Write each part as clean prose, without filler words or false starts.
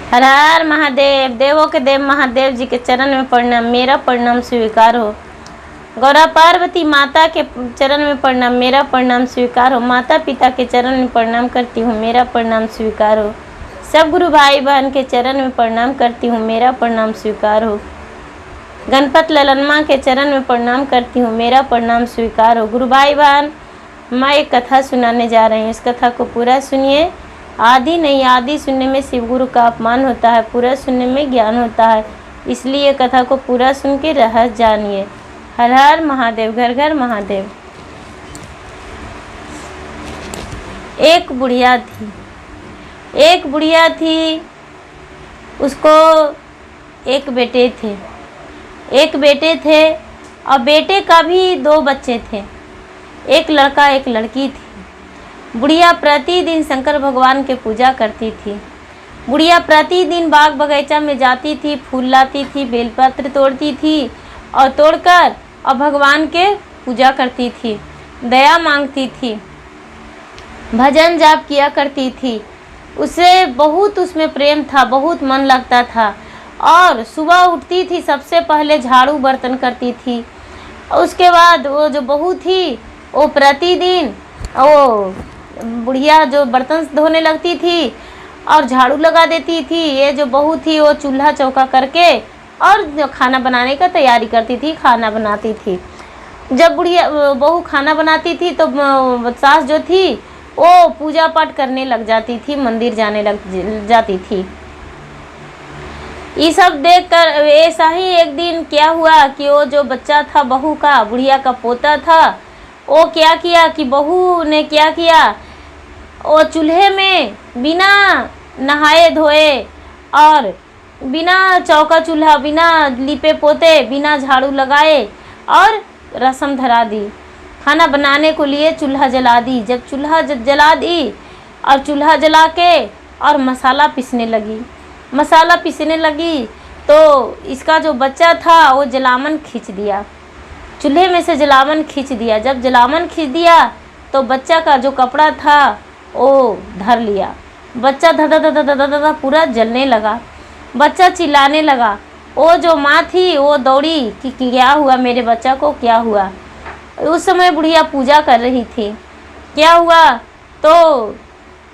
हर हर महादेव। देवों के देव महादेव जी के चरण में प्रणाम, मेरा प्रणाम स्वीकार हो। गौरा पार्वती माता के चरण में प्रणाम, मेरा प्रणाम स्वीकार हो। माता पिता के चरण में प्रणाम करती हूँ, मेरा प्रणाम स्वीकार हो। सब गुरु भाई बहन के चरण में प्रणाम करती हूँ, मेरा प्रणाम स्वीकार हो। गणपत ललनमा के चरण में प्रणाम करती हूँ, मेरा प्रणाम स्वीकार हो। गुरु भाई बहन, मैं एक कथा सुनाने जा रही हूँ, इस कथा को पूरा सुनिए। आदि नहीं, आदि सुनने में शिव गुरु का अपमान होता है, पूरा सुनने में ज्ञान होता है, इसलिए कथा को पूरा सुन के रहस्य जानिए। हर हर महादेव, घर घर महादेव। एक बुढ़िया थी, उसको एक बेटे थे और बेटे का भी 2 बच्चे थे, एक लड़का एक लड़की थी। बुढ़िया प्रतिदिन शंकर भगवान के पूजा करती थी। बुढ़िया प्रतिदिन बाग बगीचा में जाती थी, फूल लाती थी, बेलपत्र तोड़ती थी और तोड़कर और भगवान के पूजा करती थी, दया मांगती थी, भजन जाप किया करती थी। उसे बहुत उसमें प्रेम था, बहुत मन लगता था और सुबह उठती थी, सबसे पहले झाड़ू बर्तन करती थी। उसके बाद वो जो बहू थी वो प्रतिदिन वो बुढ़िया जो बर्तन धोने लगती थी और झाड़ू लगा देती थी। ये जो बहू थी वो चूल्हा चौका करके और जो खाना बनाने का तैयारी करती थी, खाना बनाती थी। जब बुढ़िया बहू खाना बनाती थी तो सास जो थी वो पूजा पाठ करने लग जाती थी, मंदिर जाने लग जाती थी। ये सब देखकर ऐसा ही एक दिन क्या हुआ कि वो जो बच्चा था बहू का, बुढ़िया का पोता था, वो क्या किया कि बहू ने क्या किया, वो चूल्हे में बिना नहाए धोए और बिना चौका चूल्हा, बिना लिपे पोते, बिना झाड़ू लगाए और रस्म धरा दी। खाना बनाने को लिए चूल्हा जला दी। जब चूल्हा जला दी और चूल्हा जला के और मसाला पीसने लगी तो इसका जो बच्चा था वो जलावन खींच दिया, चूल्हे में से जलावन खींच दिया। जब जलावन खींच दिया तो बच्चा का जो कपड़ा था वो धर लिया। बच्चा धर पूरा जलने लगा। बच्चा चिल्लाने लगा। वो जो माँ थी वो दौड़ी कि क्या हुआ, मेरे बच्चा को क्या हुआ। उस समय बुढ़िया पूजा कर रही थी। क्या हुआ तो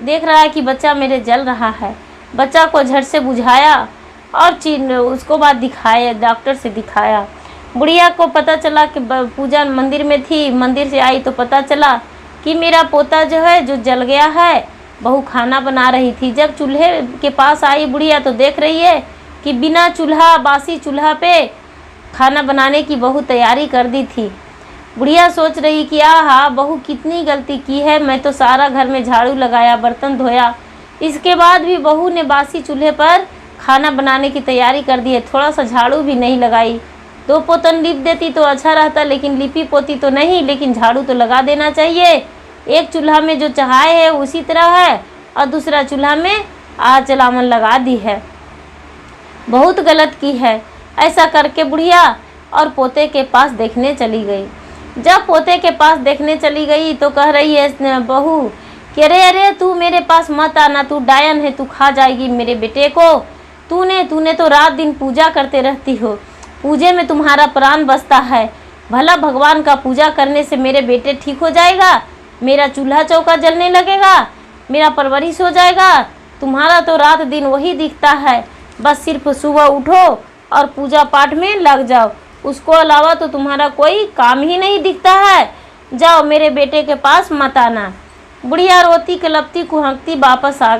देख रहा है कि बच्चा मेरे जल रहा है। बच्चा को झट से बुझाया और उसको बाद दिखाया, डॉक्टर से दिखाया। बुढ़िया को पता चला कि पूजा मंदिर में थी, मंदिर से आई तो पता चला कि मेरा पोता जो है जो जल गया है। बहू खाना बना रही थी। जब चूल्हे के पास आई बुढ़िया तो देख रही है कि बिना चूल्हा, बासी चूल्हा पे खाना बनाने की बहू तैयारी कर दी थी। बुढ़िया सोच रही कि आहा, बहू कितनी गलती की है, मैं तो सारा घर में झाड़ू लगाया, बर्तन धोया, इसके बाद भी बहू ने बासी चूल्हे पर खाना बनाने की तैयारी कर दी है, थोड़ा सा झाड़ू भी नहीं लगाई। 2 पोतन लिप देती तो अच्छा रहता, लेकिन लिपी पोती तो नहीं, लेकिन झाड़ू तो लगा देना चाहिए। एक चूल्हा में जो चढ़ाए है उसी तरह है और दूसरा चूल्हा में आग जलावन लगा दी है, बहुत गलत की है। ऐसा करके बुढ़िया और पोते के पास देखने चली गई। जब पोते के पास देखने चली गई तो कह रही है बहू कि अरे तू मेरे पास मत आना, तू डायन है, तू खा जाएगी मेरे बेटे को। तूने तो रात दिन पूजा करते रहती हो, पूजे में तुम्हारा प्राण बसता है। भला भगवान का पूजा करने से मेरे बेटे ठीक हो जाएगा, मेरा चूल्हा चौका जलने लगेगा, मेरा परवरिश हो जाएगा। तुम्हारा तो रात दिन वही दिखता है, बस सिर्फ सुबह उठो और पूजा पाठ में लग जाओ, उसको अलावा तो तुम्हारा कोई काम ही नहीं दिखता है। जाओ, मेरे बेटे के पास मत आना। बुढ़िया रोती कलपती कुहकती वापस आ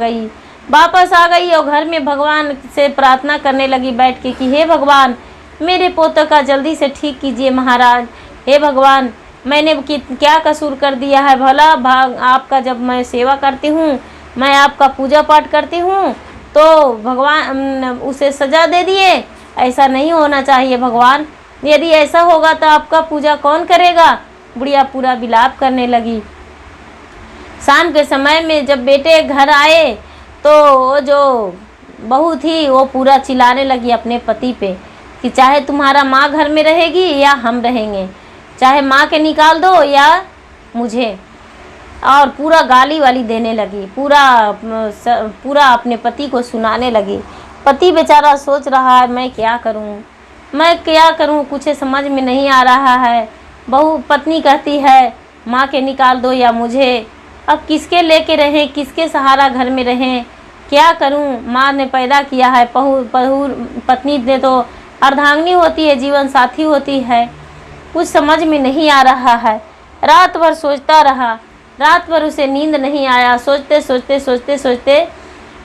गई और घर में भगवान से प्रार्थना करने लगी बैठ के कि हे भगवान, मेरे पोते का जल्दी से ठीक कीजिए महाराज। हे भगवान, मैंने क्या कसूर कर दिया है भला, आपका जब मैं सेवा करती हूँ, मैं आपका पूजा पाठ करती हूँ तो भगवान उसे सजा दे दिए। ऐसा नहीं होना चाहिए भगवान, यदि ऐसा होगा तो आपका पूजा कौन करेगा। बुढ़िया पूरा विलाप करने लगी। शाम के समय में जब बेटे घर आए तो वो जो बहू थी वो पूरा चिल्लाने लगी अपने पति पे कि चाहे तुम्हारा माँ घर में रहेगी या हम रहेंगे, चाहे माँ के निकाल दो या मुझे। और पूरा गाली वाली देने लगी, पूरा अपने पति को सुनाने लगी पति बेचारा सोच रहा है मैं क्या करूं, कुछ समझ में नहीं आ रहा है। बहू पत्नी कहती है माँ के निकाल दो या मुझे, अब किसके लेके रहें, किसके सहारा घर में रहें, क्या करूं। माँ ने पैदा किया है, पत्नी ने तो अर्धांगिनी होती है, जीवन साथी होती है। कुछ समझ में नहीं आ रहा है। रात भर सोचता रहा, रात भर उसे नींद नहीं आया, सोचते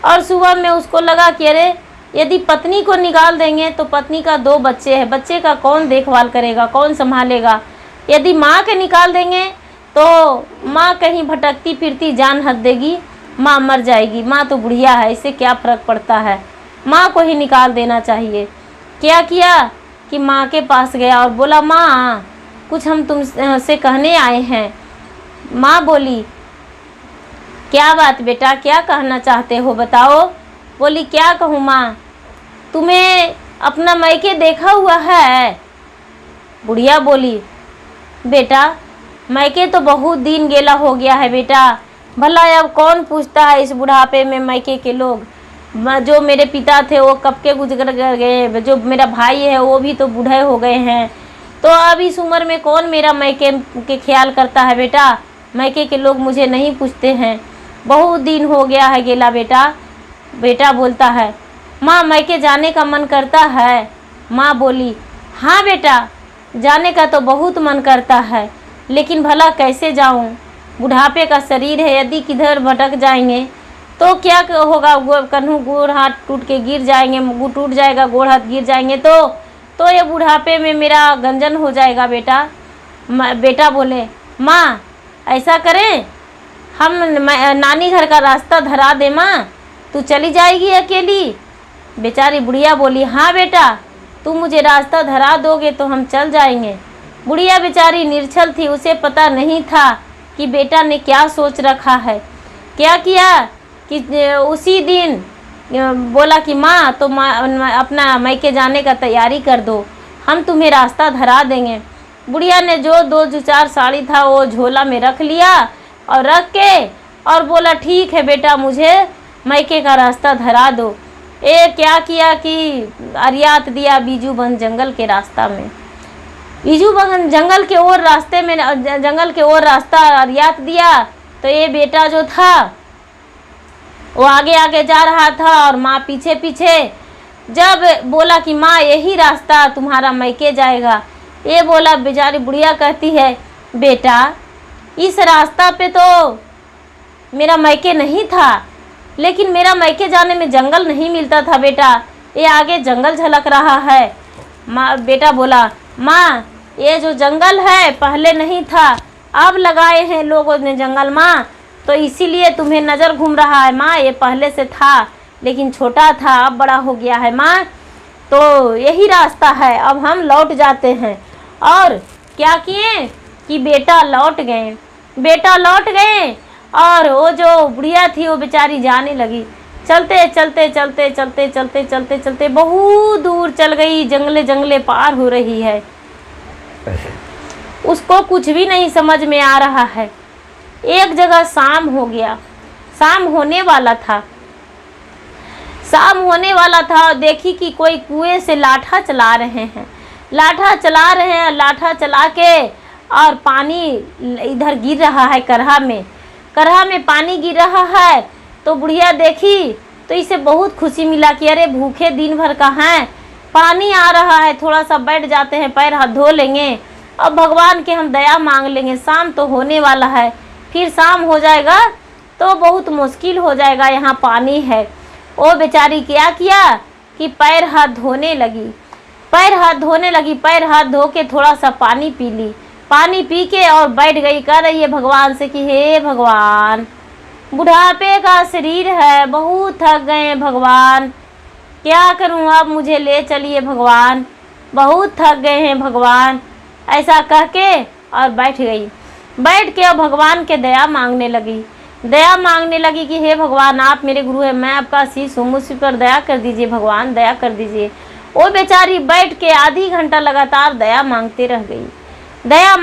और सुबह में उसको लगा कि अरे यदि पत्नी को निकाल देंगे तो पत्नी का 2 बच्चे हैं, बच्चे का कौन देखभाल करेगा, कौन संभालेगा। यदि माँ के निकाल देंगे तो माँ कहीं भटकती फिरती जान हद देगी, माँ मर जाएगी। माँ तो बुढ़िया है, इससे क्या फ़र्क पड़ता है, माँ को ही निकाल देना चाहिए। क्या किया कि माँ के पास गया और बोला माँ कुछ हम तुमसे कहने आए हैं। माँ बोली क्या बात बेटा, क्या कहना चाहते हो बताओ। बोली क्या कहूँ माँ, तुम्हें अपना मायके देखा हुआ है। बुढ़िया बोली बेटा मायके तो बहुत दिन गेला हो गया है बेटा, भला अब कौन पूछता है इस बुढ़ापे में मायके के लोग। जो मेरे पिता थे वो कब के गुजर गए, जो मेरा भाई है वो भी तो बूढ़े हो गए हैं, तो अब इस उम्र में कौन मेरा मायके के ख्याल करता है बेटा। मायके के लोग मुझे नहीं पूछते हैं, बहुत दिन हो गया है गेला बेटा। बेटा बोलता है माँ मायके जाने का मन करता है। माँ बोली हाँ बेटा जाने का तो बहुत मन करता है, लेकिन भला कैसे जाऊँ, बुढ़ापे का शरीर है, यदि किधर भटक जाएंगे तो क्या होगा, कन्हू गोड़ हाथ टूट के गिर जाएंगे, मुँह टूट जाएगा, गोड़ हाथ गिर जाएंगे तो ये बुढ़ापे में मेरा गंजन हो जाएगा बेटा। बेटा बोले माँ ऐसा करें हम नानी घर का रास्ता धरा दे माँ, तू चली जाएगी अकेली। बेचारी बुढ़िया बोली हाँ बेटा तुम मुझे रास्ता धरा दोगे तो हम चल जाएंगे। बुढ़िया बेचारी निर्छल थी, उसे पता नहीं था कि बेटा ने क्या सोच रखा है। क्या किया कि उसी दिन बोला कि माँ तो अपना मायके जाने का तैयारी कर दो, हम तुम्हें रास्ता धरा देंगे। बुढ़िया ने जो 2-4 साड़ी था वो झोला में रख लिया और रख के और बोला ठीक है बेटा मुझे मायके का रास्ता धरा दो। क्या किया कि अरियात दिया बीजू बन जंगल के रास्ता में, बीजू बन जंगल के ओर रास्ते में, जंगल के ओर रास्ता अरियात दिया। तो ये बेटा जो था वो आगे आगे जा रहा था और माँ पीछे पीछे। जब बोला कि माँ यही रास्ता तुम्हारा मायके जाएगा, ये बोला, बेचारी बुढ़िया कहती है बेटा इस रास्ता पे तो मेरा मायके नहीं था, लेकिन मेरा मायके जाने में जंगल नहीं मिलता था बेटा, ये आगे जंगल झलक रहा है। माँ बेटा बोला माँ ये जो जंगल है पहले नहीं था, अब लगाए हैं लोगों ने जंगल माँ, तो इसीलिए तुम्हें नज़र घूम रहा है माँ, ये पहले से था लेकिन छोटा था अब बड़ा हो गया है माँ, तो यही रास्ता है, अब हम लौट जाते हैं। और क्या किए कि बेटा लौट गए और वो जो बुढ़िया थी वो बेचारी जाने लगी। चलते बहुत दूर चल गई, जंगले पार हो रही है। उसको कुछ भी नहीं समझ में आ रहा है। एक जगह शाम हो गया, शाम होने वाला था। देखी कि कोई कुएं से लाठा चला रहे हैं, लाठा चला के और पानी इधर गिर रहा है, करहा में पानी गिर रहा है। तो बुढ़िया देखी तो इसे बहुत खुशी मिला कि अरे भूखे दिन भर का हैं, पानी आ रहा है, थोड़ा सा बैठ जाते हैं, पैर हाथ धो लेंगे, अब भगवान के हम दया मांग लेंगे, शाम तो होने वाला है, फिर शाम हो जाएगा तो बहुत मुश्किल हो जाएगा, यहाँ पानी है। वो बेचारी क्या किया कि पैर हाथ धोने लगी, पैर हाथ धो के थोड़ा सा पानी पी ली, पानी पी के और बैठ गई, कह रही है भगवान से कि हे भगवान बुढ़ापे का शरीर है, बहुत थक गए हैं भगवान, क्या करूं अब, मुझे ले चलिए भगवान, बहुत थक गए हैं भगवान। ऐसा कह के और बैठ गई, बैठ के और भगवान के दया मांगने लगी कि हे भगवान आप मेरे गुरु हैं, मैं आपका शीश हूँ, मुझ पर दया कर दीजिए भगवान, दया कर दीजिए। वो बेचारी बैठ के आधी घंटा लगातार दया मांगते रह गई, दया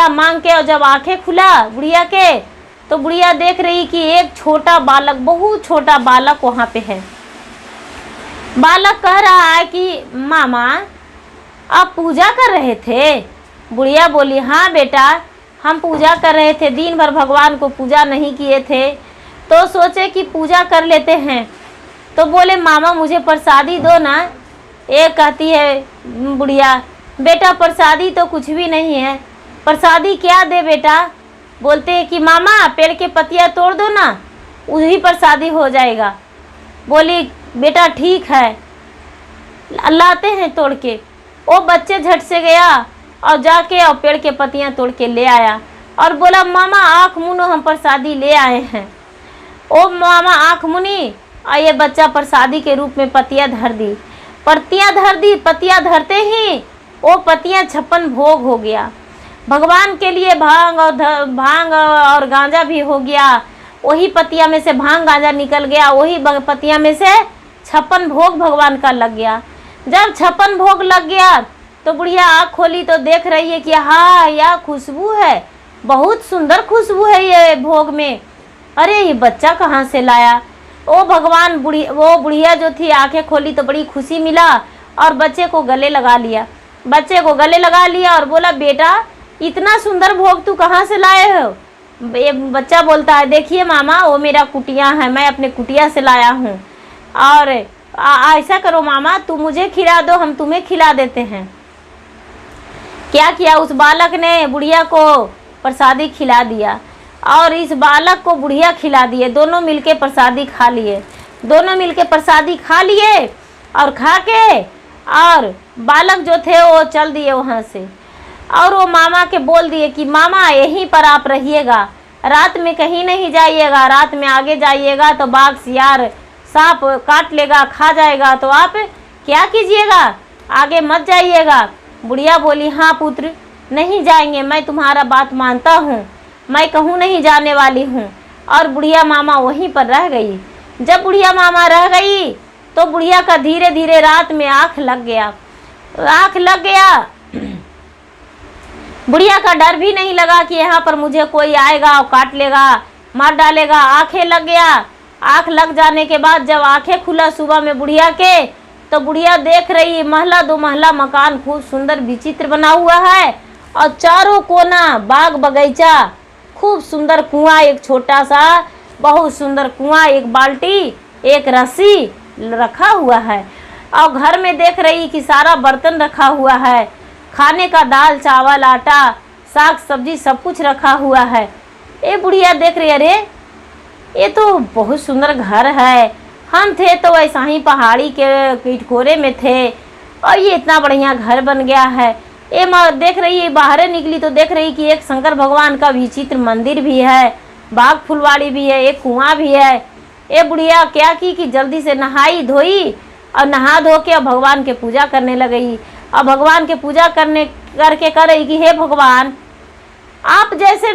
मांग के और जब आंखें खुला बुढ़िया के तो बुढ़िया देख रही कि एक छोटा बालक, बहुत छोटा बालक वहाँ पे है। बालक कह रहा है कि मामा आप पूजा कर रहे थे। बुढ़िया बोली हाँ बेटा, हम पूजा कर रहे थे, दिन भर भगवान को पूजा नहीं किए थे तो सोचे कि पूजा कर लेते हैं। तो बोले मामा मुझे प्रसादी दो ना। एक कहती है बुढ़िया बेटा प्रसादी तो कुछ भी नहीं है, प्रसादी क्या दे बेटा। बोलते हैं कि मामा पेड़ के पत्तियाँ तोड़ दो ना, वही प्रसादी हो जाएगा। बोली बेटा ठीक है, लाते हैं तोड़ के। वो बच्चे झट से गया और जाके और पेड़ के पत्तियाँ तोड़ के ले आया और बोला मामा आँख मुनो हम प्रसादी ले आए हैं। ओ मामा आँख मुनी और ये बच्चा प्रसादी के रूप में पत्तियाँ धर दी। पत्तियाँ धरते ही वो पत्तियाँ 56 भोग हो गया। भगवान के लिए भांग और गांजा भी हो गया। वही पत्तियाँ में से भांग गांजा निकल गया, वही पत्तियाँ में से 56 भोग भगवान का लग गया। जब 56 भोग लग गया तो बुढ़िया आँख खोली तो देख रही है कि हाँ यह खुशबू है, बहुत सुंदर खुशबू है ये भोग में। अरे ये बच्चा कहाँ से लाया। वो बुढ़िया जो थी आंखें खोली तो बड़ी खुशी मिला और बच्चे को गले लगा लिया और बोला बेटा इतना सुंदर भोग तू कहाँ से लाए हो। ये बच्चा बोलता है देखिए मामा वो मेरा कुटिया है, मैं अपने कुटिया से लाया हूँ। और ऐसा करो मामा तू मुझे खिला दो, हम तुम्हें खिला देते हैं। क्या किया उस बालक ने बुढ़िया को प्रसादी खिला दिया और इस बालक को बुढ़िया खिला दिए। दोनों मिलके प्रसादी खा लिए और खा के और बालक जो थे वो चल दिए वहाँ से। और वो मामा के बोल दिए कि मामा यहीं पर आप रहिएगा, रात में कहीं नहीं जाइएगा, रात में आगे जाइएगा तो बाघ सियार सांप काट लेगा, खा जाएगा, तो आप क्या कीजिएगा, आगे मत जाइएगा। बुढ़िया बोली हाँ पुत्र नहीं जाएंगे, मैं तुम्हारा बात मानता हूँ, मैं कहूँ नहीं जाने वाली हूँ। और बुढ़िया मामा वहीं पर रह गई। जब बुढ़िया मामा रह गई तो बुढ़िया का धीरे धीरे रात में आँख लग गया। बुढ़िया का डर भी नहीं लगा कि यहाँ पर मुझे कोई आएगा और काट लेगा, मार डालेगा। आँखें लग गया। आँख लग जाने के बाद जब आँखें खुला सुबह में बुढ़िया के, तो बुढ़िया देख रही महला 2 महला मकान खूब सुंदर विचित्र बना हुआ है और चारों कोना बाग बगीचा, खूब सुंदर कुआं, एक छोटा सा बहुत सुंदर कुआं, एक बाल्टी, एक रस्सी रखा हुआ है। और घर में देख रही कि सारा बर्तन रखा हुआ है, खाने का दाल चावल आटा साग सब्जी सब कुछ रखा हुआ है। ये बुढ़िया देख रही अरे ये तो बहुत सुंदर घर है, हम थे तो ऐसा ही पहाड़ी के किटकोरे में थे और ये इतना बढ़िया घर बन गया है। ये देख रही है बाहर निकली तो देख रही कि एक शंकर भगवान का विचित्र मंदिर भी है, बाग फुलवाड़ी भी है, एक कुआं भी है। ये बुढ़िया क्या की कि जल्दी से नहाई धोई और नहा धो के भगवान के पूजा करने लगी। और भगवान के पूजा करके कर रही कि हे भगवान आप जैसे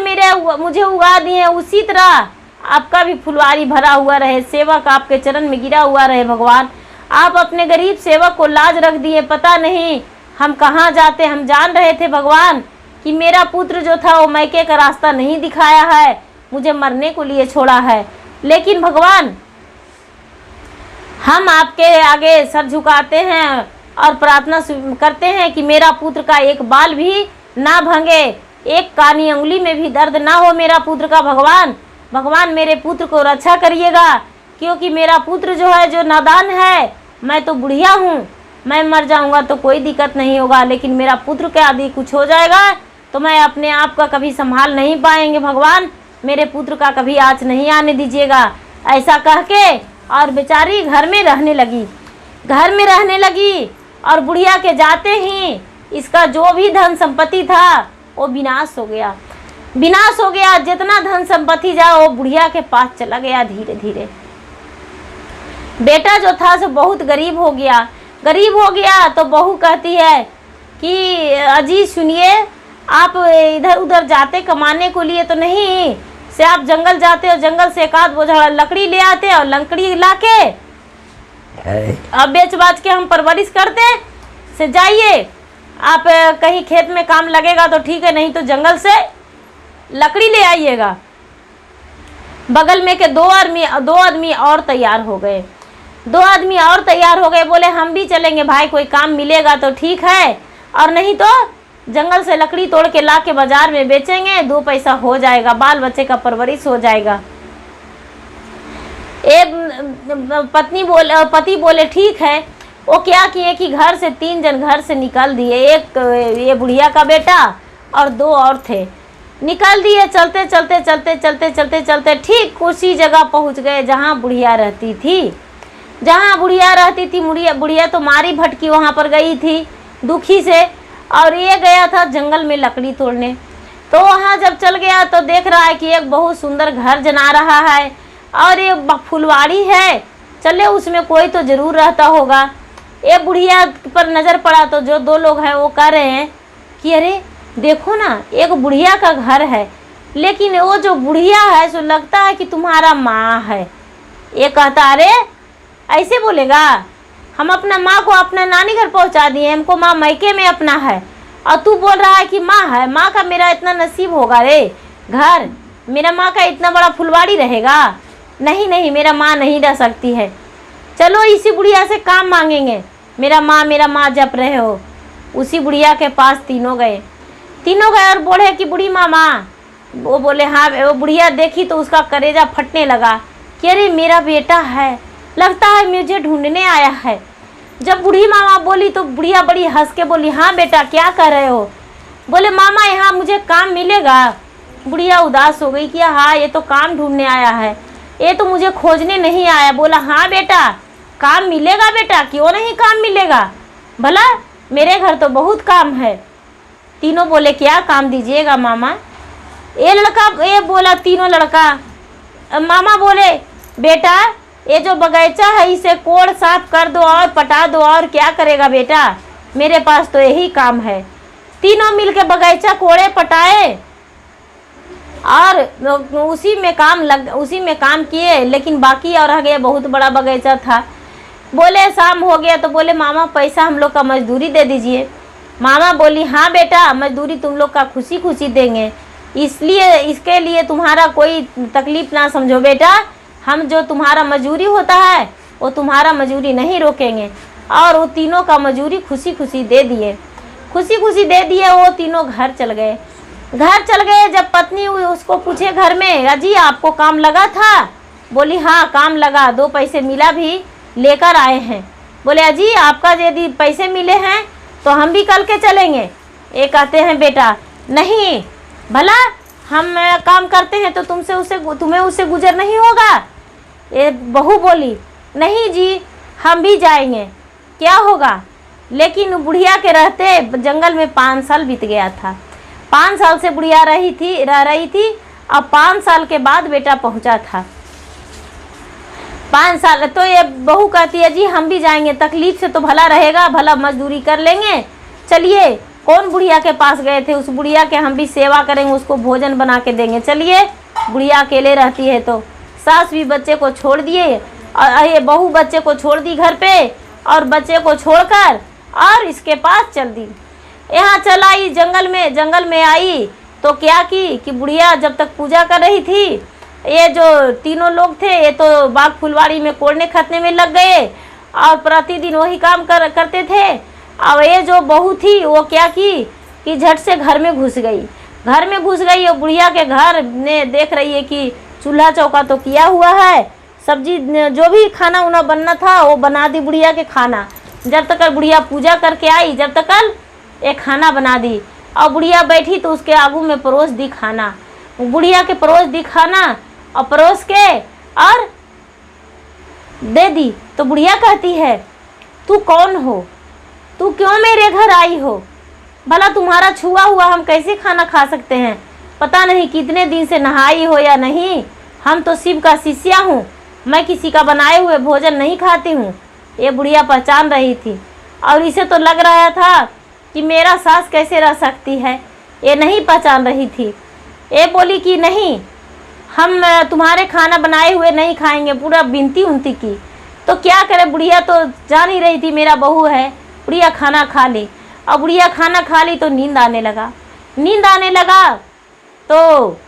मुझे उगा दिए उसी तरह आपका भी फुलवारी भरा हुआ रहे, सेवक आपके चरण में गिरा हुआ रहे। भगवान आप अपने गरीब सेवक को लाज रख दिए, पता नहीं हम कहाँ जाते। हम जान रहे थे भगवान कि मेरा पुत्र जो था वो मैके का रास्ता नहीं दिखाया है, मुझे मरने को लिए छोड़ा है, लेकिन भगवान हम आपके आगे सर झुकाते हैं और प्रार्थना करते हैं कि मेरा पुत्र का एक बाल भी ना भंगे, एक कानी उंगली में भी दर्द ना हो मेरा पुत्र का। भगवान मेरे पुत्र को रक्षा करिएगा, क्योंकि मेरा पुत्र जो है जो नादान है, मैं तो बुढ़िया हूँ, मैं मर जाऊँगा तो कोई दिक्कत नहीं होगा, लेकिन मेरा पुत्र के आदि कुछ हो जाएगा तो मैं अपने आप का कभी संभाल नहीं पाएंगे। भगवान मेरे पुत्र का कभी आँच नहीं आने दीजिएगा। ऐसा कह के और बेचारी घर में रहने लगी और बुढ़िया के जाते ही इसका जो भी धन संपत्ति था वो विनाश हो गया। जितना धन संपत्ति जा वो बुढ़िया के पास चला गया। धीरे धीरे बेटा जो था सो बहुत गरीब हो गया तो बहू कहती है कि अजी सुनिए, आप इधर उधर जाते कमाने को लिए तो नहीं से आप जंगल जाते और जंगल से एक आध बोझा लकड़ी ले आते और लकड़ी लाके अब बेच बाच के हम परवरिश करते से जाइए। आप कहीं खेत में काम लगेगा तो ठीक है, नहीं तो जंगल से लकड़ी ले आइएगा। बगल में के दो आदमी और तैयार हो गए। दो आदमी और तैयार हो गए, बोले हम भी चलेंगे भाई, कोई काम मिलेगा तो ठीक है, और नहीं तो जंगल से लकड़ी तोड़ के ला के बाजार में बेचेंगे, 2 पैसा हो जाएगा, बाल बच्चे का परवरिश हो जाएगा। पति बोले ठीक है। वो क्या किए कि घर से 3 जन घर से निकल दिए, एक ये बुढ़िया का बेटा और 2 और थे, निकल दिए। चलते चलते चलते चलते चलते चलते ठीक उसी जगह पहुंच गए जहाँ बुढ़िया रहती थी। जहाँ बुढ़िया रहती थी, बुढ़िया तो मारी भटकी वहाँ पर गई थी दुखी से, और ये गया था जंगल में लकड़ी तोड़ने। तो वहाँ जब चल गया तो देख रहा है कि एक बहुत सुंदर घर जना रहा है और ये फुलवाड़ी है, चले उसमें कोई तो ज़रूर रहता होगा। ये बुढ़िया पर नज़र पड़ा तो जो 2 लोग हैं वो कह रहे हैं कि अरे देखो ना, एक बुढ़िया का घर है, लेकिन वो जो बुढ़िया है सो लगता है कि तुम्हारा माँ है। ये कहता अरे ऐसे बोलेगा, हम अपना माँ को अपना नानी घर पहुँचा दिए, हमको माँ मैके में अपना है, और तू बोल रहा है कि माँ है। माँ का मेरा इतना नसीब होगा रे घर, मेरा माँ का इतना बड़ा फुलवाड़ी रहेगा? नहीं नहीं, मेरा माँ नहीं रह सकती है। चलो इसी बुढ़िया से काम मांगेंगे, मेरा माँ जप रहे हो। उसी बुढ़िया के पास तीनों गए और बोले कि बूढ़ी मामा। वो बोले हाँ। वो बुढ़िया देखी तो उसका कलेजा फटने लगा कि अरे मेरा बेटा है, लगता है मुझे ढूंढने आया है। जब बूढ़ी मामा बोली तो बुढ़िया बड़ी हंस के बोली हाँ बेटा क्या कर रहे हो? बोले मामा यहाँ मुझे काम मिलेगा। बुढ़िया उदास हो गई कि हाँ ये तो काम ढूंढने आया है, ये तो मुझे खोजने नहीं आया। बोला हाँ बेटा काम मिलेगा बेटा, क्यों नहीं काम मिलेगा, भला मेरे घर तो बहुत काम है। तीनों बोले क्या काम दीजिएगा मामा? ये बोला तीनों लड़का। मामा बोले बेटा ये जो बगीचा है इसे कोड़ साफ कर दो और पटा दो, और क्या करेगा बेटा, मेरे पास तो यही काम है। तीनों मिलके बगीचा कोड़े पटाए और उसी में काम किए, लेकिन बाकी और आगे बहुत बड़ा बगीचा था। बोले शाम हो गया तो बोले मामा पैसा हम लोग का मजदूरी दे दीजिए। मामा बोली हाँ बेटा मजदूरी तुम लोग का खुशी खुशी देंगे, इसलिए इसके लिए तुम्हारा कोई तकलीफ ना समझो बेटा, हम जो तुम्हारा मजूरी होता है वो तुम्हारा मजूरी नहीं रोकेंगे। और वो तीनों का मजूरी खुशी खुशी दे दिए। वो तीनों घर चल गए। जब पत्नी उसको पूछे घर में अजी आपको काम लगा था? बोली हाँ काम लगा, 2 पैसे मिला भी लेकर आए हैं। बोले अजी आपका यदि पैसे मिले हैं तो हम भी कल के चलेंगे। ये कहते हैं बेटा नहीं, भला हम काम करते हैं तो तुम्हें उससे गुजर नहीं होगा। ये बहू बोली नहीं जी हम भी जाएंगे, क्या होगा। लेकिन बुढ़िया के रहते जंगल में 5 साल बीत गया था। 5 साल से बुढ़िया रह रही थी और 5 साल के बाद बेटा पहुंचा था। 5 साल तो ये बहू कहती है जी हम भी जाएंगे, तकलीफ से तो भला रहेगा, भला मजदूरी कर लेंगे। चलिए कौन बुढ़िया के पास गए थे, उस बुढ़िया के हम भी सेवा करेंगे, उसको भोजन बना के देंगे। चलिए बुढ़िया अकेले रहती है तो सास भी बच्चे को छोड़ दिए, और ये बहू बच्चे को छोड़ दी घर पे, और बच्चे को छोड़कर और इसके पास चल दी। यहाँ चल आई जंगल में आई तो क्या कि बुढ़िया जब तक पूजा कर रही थी, ये जो तीनों लोग थे ये तो बाग फुलवाड़ी में कोड़ने खतने में लग गए और प्रतिदिन वही काम करते थे। अब ये जो बहू थी वो क्या कि झट से घर में घुस गई। और बुढ़िया के घर ने देख रही है कि चूल्हा चौका तो किया हुआ है, सब्जी जो भी खाना उना बनना था वो बना दी बुढ़िया के खाना। जब तक बुढ़िया पूजा करके आई जब तक एक खाना बना दी, और बुढ़िया बैठी तो उसके आगू में परोस दी खाना। बुढ़िया के परोस दी खाना और परोस के और दे दी। तो बुढ़िया कहती है तू कौन हो, तू क्यों मेरे घर आई हो, भला तुम्हारा छुआ हुआ हम कैसे खाना खा सकते हैं, पता नहीं कितने दिन से नहाई हो या नहीं, हम तो शिव का शिष्या हूँ, मैं किसी का बनाए हुए भोजन नहीं खाती हूँ। ये बुढ़िया पहचान रही थी और इसे तो लग रहा था कि मेरा सास कैसे रह सकती है, ये नहीं पहचान रही थी। ये बोली कि नहीं हम तुम्हारे खाना बनाए हुए नहीं खाएंगे, पूरा विनती उनती की। तो क्या करे, बुढ़िया तो जान ही रही थी मेरा बहू है। बुढ़िया खाना खा ली, और बुढ़िया खाना खा ली तो नींद आने लगा। तो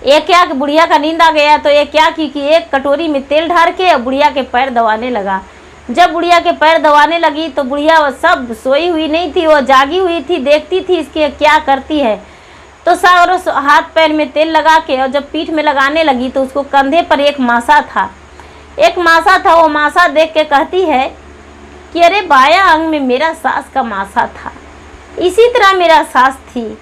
ये क्या कि बुढ़िया का नींद आ गया तो ये क्या की कि एक कटोरी में तेल ढार के बुढ़िया के पैर दबाने लगा। जब बुढ़िया के पैर दबाने लगी तो बुढ़िया सब सोई हुई नहीं थी, वो जागी हुई थी, देखती थी इसके क्या करती है। तो सारों हाथ पैर में तेल लगा के और जब पीठ में लगाने लगी तो उसको कंधे पर एक मासा था, वो मासा देख के कहती है कि अरे बाया अंग में मेरा सास का मासा था, इसी तरह मेरा सास थी,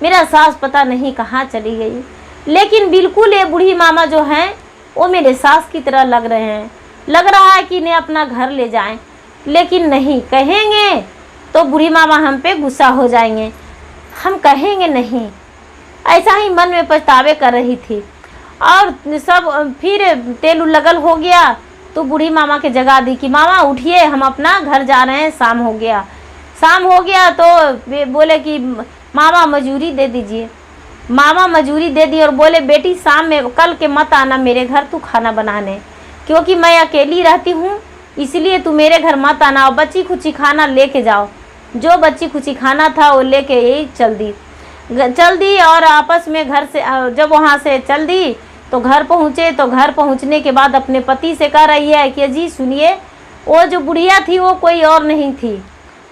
मेरा सास पता नहीं कहाँ चली गई। लेकिन बिल्कुल ये बूढ़ी मामा जो हैं वो मेरे सास की तरह लग रहे हैं, लग रहा है कि इन्हें अपना घर ले जाएं, लेकिन नहीं, कहेंगे तो बूढ़ी मामा हम पे गुस्सा हो जाएंगे, हम कहेंगे नहीं। ऐसा ही मन में पछतावे कर रही थी। और सब फिर तेल लगल हो गया तो बूढ़ी मामा के जगा दी कि मामा उठिए, हम अपना घर जा रहे हैं, शाम हो गया। तो बोले कि मामा मजूरी दे दीजिए। मामा मजूरी दे दी और बोले बेटी शाम में कल के मत आना मेरे घर तू खाना बनाने, क्योंकि मैं अकेली रहती हूँ, इसलिए तू मेरे घर मत आना और बच्ची खुची खाना लेके जाओ। जो बच्ची खुची खाना था वो लेके यही चल दी और आपस में घर से जब वहाँ से चल दी तो घर पहुँचे। तो घर पहुँचने के बाद अपने पति से कह रही है कि जी सुनिए, वो जो बुढ़िया थी वो कोई और नहीं थी,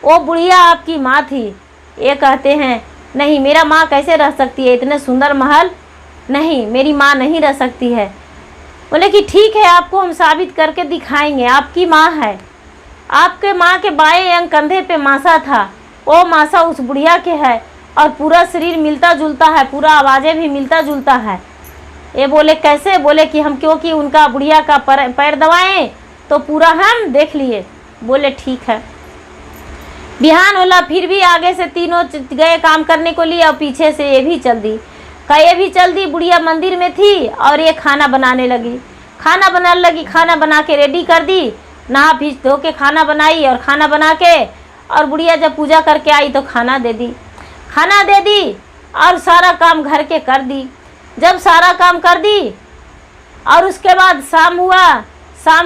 वो बुढ़िया आपकी माँ थी। ये कहते हैं नहीं, मेरा माँ कैसे रह सकती है इतने सुंदर महल, नहीं मेरी माँ नहीं रह सकती है। बोले कि ठीक है, आपको हम साबित करके दिखाएंगे, आपकी माँ है। आपके माँ के बाएं अंग कंधे पे मासा था, वो मासा उस बुढ़िया के है और पूरा शरीर मिलता जुलता है, पूरा आवाज़ें भी मिलता जुलता है। ये बोले कैसे? बोले कि हम क्योंकि उनका बुढ़िया का पैर दबाएं तो पूरा हम देख लिए। बोले ठीक है। बिहान होला फिर भी आगे से तीनों गए काम करने को लिए और पीछे से ये भी चल दी। ये भी चल दी, बुढ़िया मंदिर में थी और ये खाना बनाने लगी। खाना बना के रेडी कर दी, नहा फिर धो के खाना बनाई और खाना बना के और बुढ़िया जब पूजा करके आई तो खाना दे दी और सारा काम घर के कर दी। जब सारा काम कर दी और उसके बाद शाम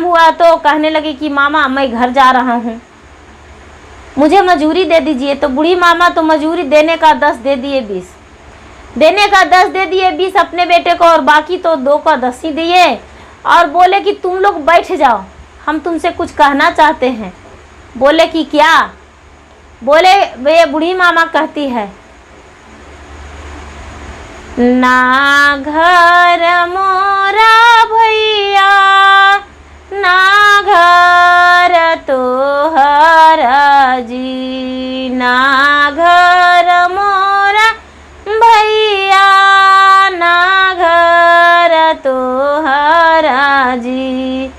हुआ तो कहने लगी कि मामा मैं घर जा रहा हूँ, मुझे मजूरी दे दीजिए। तो बूढ़ी मामा तो मजूरी देने का 10 दे दिए 20 अपने बेटे को और बाकी तो 2 का 10 ही दिए और बोले कि तुम लोग बैठ जाओ, हम तुमसे कुछ कहना चाहते हैं। बोले कि क्या? बोले वे बूढ़ी मामा कहती है ना घर मोरा भैया, ना घर तोहरा जी, ना घर मोरा भैया, ना घर तोहरा जी,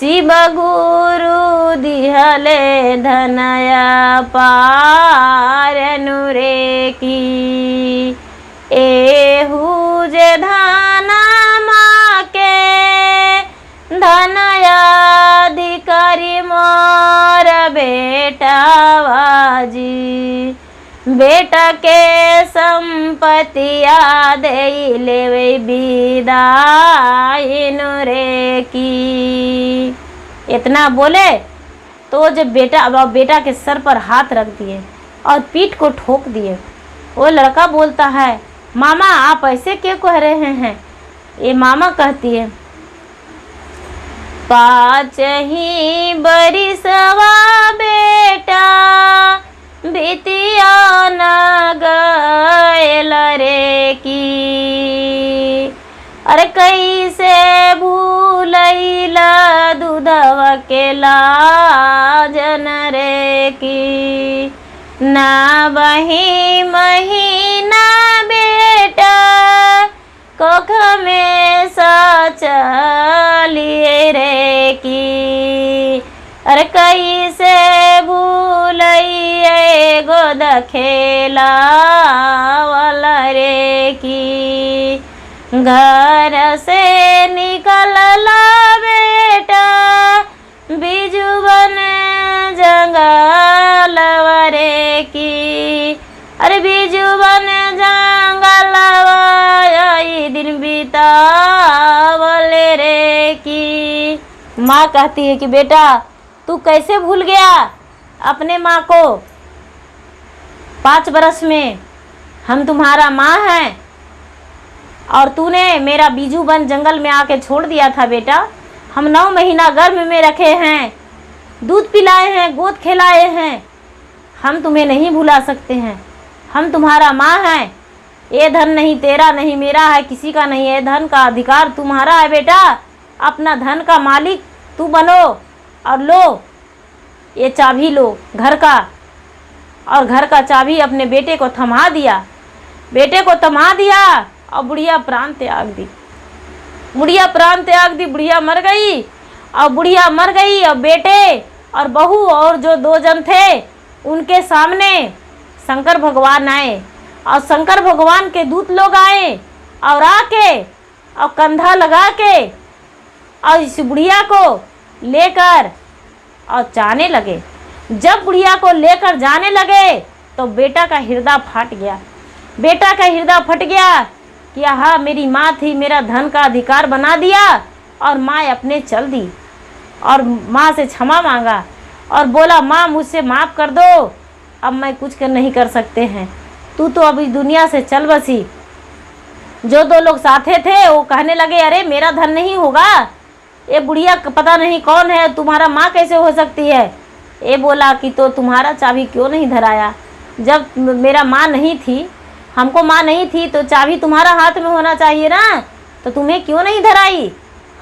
शिव गुरु दिहले धनया पार नुरे की, एहू जे धाना माँ के धनयाधिकारी मोर बेटा जी, बेटा के संपत्तिया दे लेवे विदाई नुरे की। इतना बोले तो जब बेटा के सर पर हाथ रख दिए और पीठ को ठोक दिए। वो लड़का बोलता है मामा आप ऐसे क्यों कह रहे हैं? ये मामा कहती है 5 ही बरिसवा बेटा बितिया न गयल रे की, अरे कैसे भूलैला दूधवा के लाजन रे की, ना बही महीना बेटा कोख में सचलिए रे की, अरे कैसे भूलइए गोद खेला वाला रे की, घर से निकलला बेटा बिजुबन जंगल रे की, अरे बिजुबन जंगल दिन बितावले रे की। माँ कहती है कि बेटा तू कैसे भूल गया अपने माँ को? 5 बरस में हम तुम्हारा माँ हैं और तूने मेरा बीजू बन जंगल में आके छोड़ दिया था बेटा। हम 9 महीना गर्भ में रखे हैं, दूध पिलाए हैं, गोद खिलाए हैं, हम तुम्हें नहीं भुला सकते हैं। हम तुम्हारा माँ हैं। ये धन नहीं तेरा नहीं मेरा है, किसी का नहीं। ये धन का अधिकार तुम्हारा है बेटा। अपना धन का मालिक तू बनो और लो ये चाबी, लो घर का। और घर का चाबी अपने बेटे को थमा दिया। बेटे को थमा दिया और बुढ़िया प्राण त्याग दी। बुढ़िया प्राण त्याग दी, बुढ़िया मर गई। और बुढ़िया मर गई और बेटे और बहू और जो 2 जन थे उनके सामने शंकर भगवान आए। और शंकर भगवान के दूत लोग आए और आके और कंधा लगा के और इस बुढ़िया को लेकर और जाने लगे। जब बुढ़िया को लेकर जाने लगे तो बेटा का हृदय फट गया। बेटा का हृदय फट गया कि हाँ मेरी माँ थी, मेरा धन का अधिकार बना दिया और माँ अपने चल दी। और माँ से क्षमा मांगा और बोला माँ मुझसे माफ़ कर दो, अब मैं कुछ नहीं कर सकते हैं, तू तो अभी दुनिया से चल बसी। जो 2 लोग साथे थे वो कहने लगे अरे मेरा धन नहीं होगा, ये बुढ़िया पता नहीं कौन है, तुम्हारा माँ कैसे हो सकती है। ये बोला कि तो तुम्हारा चाबी क्यों नहीं धराया, जब मेरा माँ नहीं थी, हमको माँ नहीं थी तो चाबी तुम्हारा हाथ में होना चाहिए ना, तो तुम्हें क्यों नहीं धराई।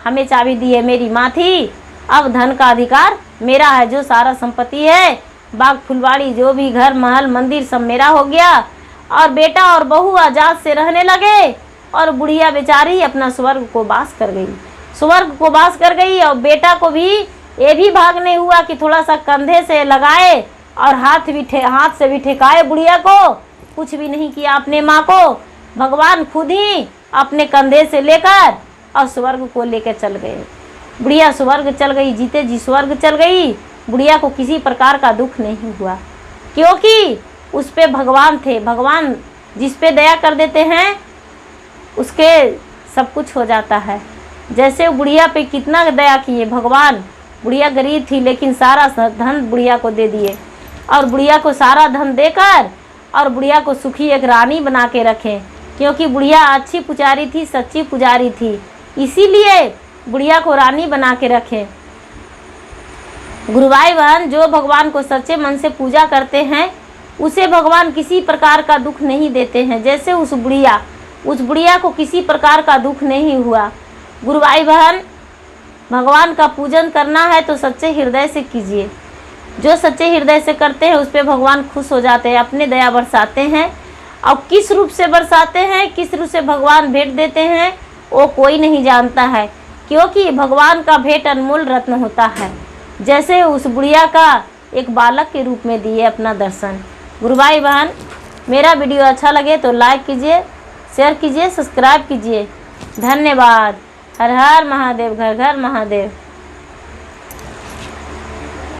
हमें चाबी दी है, मेरी माँ थी, अब धन का अधिकार मेरा है। जो सारा संपत्ति है, बाग फुलवाड़ी, जो भी घर महल मंदिर सब मेरा हो गया। और बेटा और बहू आजाद से रहने लगे और बुढ़िया बेचारी अपना स्वर्ग को वास कर गई। स्वर्ग को वास कर गई। और बेटा को भी ये भी भागने हुआ कि थोड़ा सा कंधे से लगाए और हाथ से भी ठेकाए बुढ़िया को। कुछ भी नहीं किया अपने माँ को, भगवान खुद ही अपने कंधे से लेकर और स्वर्ग को लेकर चल गए। बुढ़िया स्वर्ग चल गई, जीते जी स्वर्ग चल गई। बुढ़िया को किसी प्रकार का दुख नहीं हुआ क्योंकि उस पे भगवान थे। भगवान जिस पे दया कर देते हैं उसके सब कुछ हो जाता है। जैसे बुढ़िया पे कितना दया किए भगवान। बुढ़िया गरीब थी लेकिन सारा धन बुढ़िया को दे दिए और बुढ़िया को सारा धन देकर और बुढ़िया को सुखी एक रानी बना के रखें, क्योंकि बुढ़िया अच्छी पुजारी थी, सच्ची पुजारी थी, इसीलिए बुढ़िया को रानी बना के रखें। गुरु भाई बहन, जो भगवान को सच्चे मन से पूजा करते हैं उसे भगवान किसी प्रकार का दुख नहीं देते हैं। जैसे उस बुढ़िया को किसी प्रकार का दुख नहीं हुआ। गुरु भाई बहन, भगवान का पूजन करना है तो सच्चे हृदय से कीजिए। जो सच्चे हृदय से करते हैं उस पर भगवान खुश हो जाते हैं, अपने दया बरसाते हैं। और किस रूप से बरसाते हैं, किस रूप से भगवान भेंट देते हैं वो कोई नहीं जानता है, क्योंकि भगवान का भेंट अनमोल रत्न होता है। जैसे उस बुढ़िया का एक बालक के रूप में दिए अपना दर्शन। गुरु भाई बहन, मेरा वीडियो अच्छा लगे तो लाइक कीजिए, शेयर कीजिए, सब्सक्राइब कीजिए। धन्यवाद। हर हर महादेव, घर घर महादेव।